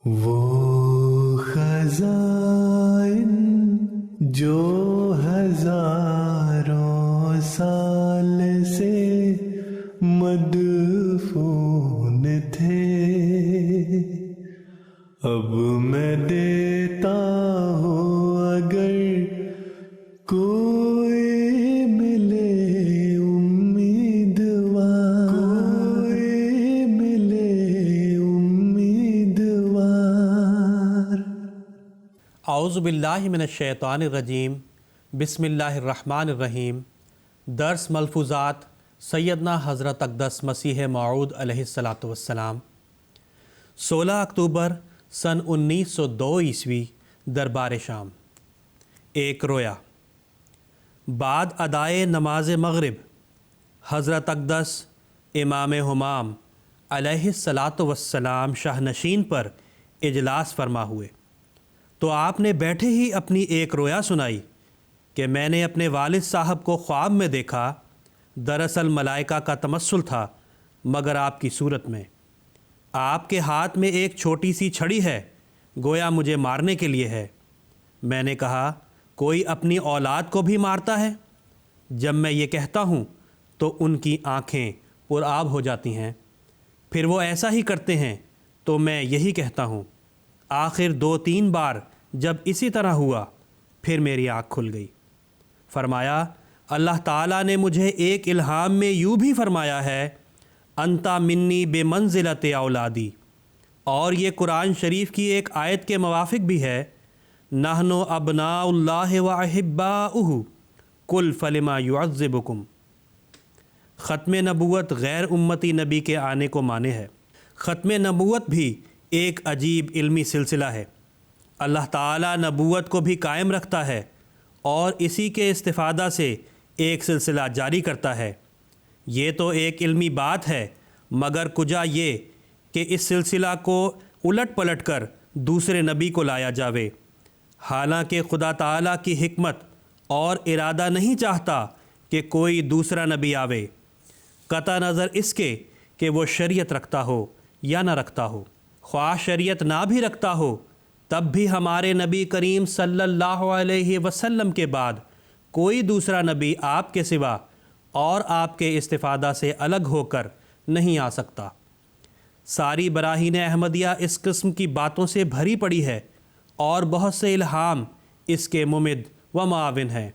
وہ خزائن جو ہزاروں سال سے مدفون تھے، اب میں دیتا ہوں اگر کوئی ملے امیدوار، کوئی ملے امیدوار۔ اعوذ باللہ من الشیطان الرجیم، بسم اللہ الرحمن الرحیم۔ درس ملفوظات سیدنا حضرت اقدس مسیح موعود علیہ السلام۔ 16 اکتوبر سن 1902 عیسوی، دربار شام۔ ایک رویا۔ بعد ادائے نماز مغرب حضرت اقدس امام ہمام علیہ السلام شاہ نشین پر اجلاس فرما ہوئے تو آپ نے بیٹھے ہی اپنی ایک رویا سنائی کہ میں نے اپنے والد صاحب کو خواب میں دیکھا، دراصل ملائکہ کا تمثل تھا مگر آپ کی صورت میں۔ آپ کے ہاتھ میں ایک چھوٹی سی چھڑی ہے، گویا مجھے مارنے کے لیے ہے۔ میں نے کہا کوئی اپنی اولاد کو بھی مارتا ہے؟ جب میں یہ کہتا ہوں تو ان کی آنکھیں پر آب ہو جاتی ہیں۔ پھر وہ ایسا ہی کرتے ہیں تو میں یہی کہتا ہوں۔ آخر 2-3 بار جب اسی طرح ہوا پھر میری آنکھ کھل گئی۔ فرمایا اللہ تعالیٰ نے مجھے ایک الہام میں یوں بھی فرمایا ہے، انتا منی بے منزلت اولادی، اور یہ قرآن شریف کی ایک آیت کے موافق بھی ہے، نحن ابناء اللہ و احباؤہ قل فلما یعذبکم۔ ختم نبوت غیر امتی نبی کے آنے کو مانے ہے۔ ختم نبوت بھی ایک عجیب علمی سلسلہ ہے۔ اللہ تعالیٰ نبوت کو بھی قائم رکھتا ہے اور اسی کے استفادہ سے ایک سلسلہ جاری کرتا ہے۔ یہ تو ایک علمی بات ہے، مگر کجا یہ کہ اس سلسلہ کو الٹ پلٹ کر دوسرے نبی کو لایا جاوے، حالانکہ خدا تعالیٰ کی حکمت اور ارادہ نہیں چاہتا کہ کوئی دوسرا نبی آوے، قطع نظر اس کے کہ وہ شریعت رکھتا ہو یا نہ رکھتا ہو۔ خواہ شریعت نہ بھی رکھتا ہو تب بھی ہمارے نبی کریم صلی اللہ علیہ وسلم کے بعد کوئی دوسرا نبی آپ کے سوا اور آپ کے استفادہ سے الگ ہو کر نہیں آ سکتا۔ ساری براہین احمدیہ اس قسم کی باتوں سے بھری پڑی ہے اور بہت سے الہام اس کے ممد و معاون ہیں۔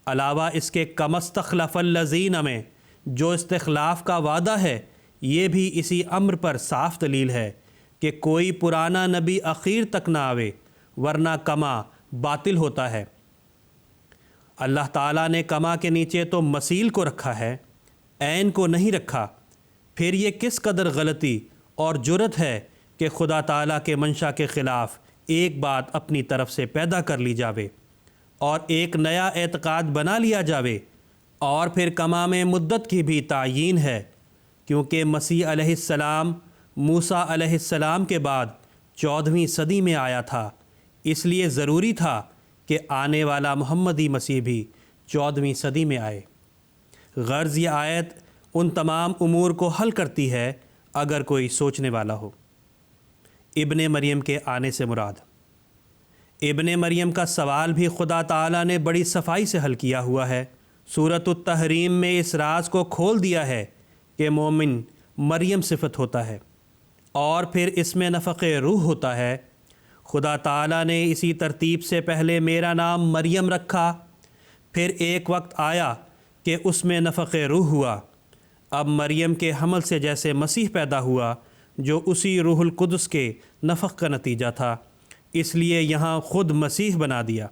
علاوہ اس کے کما استخلف الذین میں جو استخلاف کا وعدہ ہے، یہ بھی اسی امر پر صاف دلیل ہے کہ کوئی پرانا نبی اخیر تک نہ آوے، ورنہ کما باطل ہوتا ہے۔ اللہ تعالیٰ نے کما کے نیچے تو مسیل کو رکھا ہے، عین کو نہیں رکھا۔ پھر یہ کس قدر غلطی اور جرت ہے کہ خدا تعالیٰ کے منشا کے خلاف ایک بات اپنی طرف سے پیدا کر لی جاوے اور ایک نیا اعتقاد بنا لیا جاوے۔ اور پھر کما میں مدت کی بھی تعیین ہے، کیونکہ مسیح علیہ السلام موسیٰ علیہ السلام کے بعد 14ویں صدی میں آیا تھا، اس لیے ضروری تھا کہ آنے والا محمدی مسیح بھی 14ویں صدی میں آئے۔ غرض یہ آیت ان تمام امور کو حل کرتی ہے اگر کوئی سوچنے والا ہو۔ ابن مریم کے آنے سے مراد ابن مریم کا سوال بھی خدا تعالیٰ نے بڑی صفائی سے حل کیا ہوا ہے۔ سورۃ التحریم میں اس راز کو کھول دیا ہے کہ مومن مریم صفت ہوتا ہے اور پھر اس میں نفخ روح ہوتا ہے۔ خدا تعالیٰ نے اسی ترتیب سے پہلے میرا نام مریم رکھا، پھر ایک وقت آیا کہ اس میں نفخ روح ہوا۔ اب مریم کے حمل سے جیسے مسیح پیدا ہوا جو اسی روح القدس کے نفخ کا نتیجہ تھا، اس لیے یہاں خود مسیح بنا دیا۔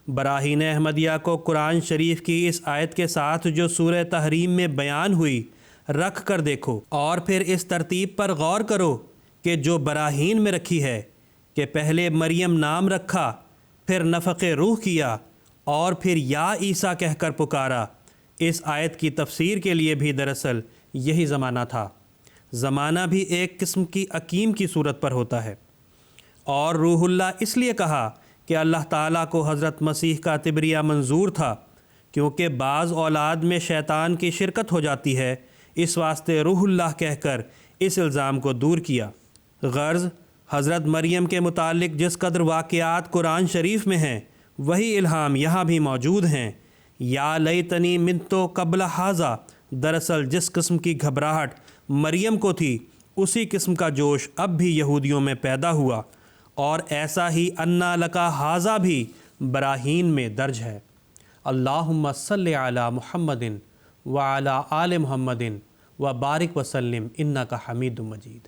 براہین احمدیہ کو قرآن شریف کی اس آیت کے ساتھ جو سورہ تحریم میں بیان ہوئی رکھ کر دیکھو اور پھر اس ترتیب پر غور کرو کہ جو براہین میں رکھی ہے کہ پہلے مریم نام رکھا، پھر نفخ روح کیا اور پھر یا عیسیٰ کہہ کر پکارا۔ اس آیت کی تفسیر کے لیے بھی دراصل یہی زمانہ تھا۔ زمانہ بھی ایک قسم کی عقیم کی صورت پر ہوتا ہے۔ اور روح اللہ اس لیے کہا کہ اللہ تعالیٰ کو حضرت مسیح کا تبریہ منظور تھا، کیونکہ بعض اولاد میں شیطان کی شرکت ہو جاتی ہے، اس واسطے روح اللہ کہہ کر اس الزام کو دور کیا۔ غرض حضرت مریم کے متعلق جس قدر واقعات قرآن شریف میں ہیں وہی الہام یہاں بھی موجود ہیں۔ یا لیتنی منتو قبل ھذا، دراصل جس قسم کی گھبراہٹ مریم کو تھی اسی قسم کا جوش اب بھی یہودیوں میں پیدا ہوا، اور ایسا ہی انا لکا ھذا بھی براہین میں درج ہے۔ اللہم صلی علی محمد وعلی آل محمد وبارک وسلم انک حمید مجید۔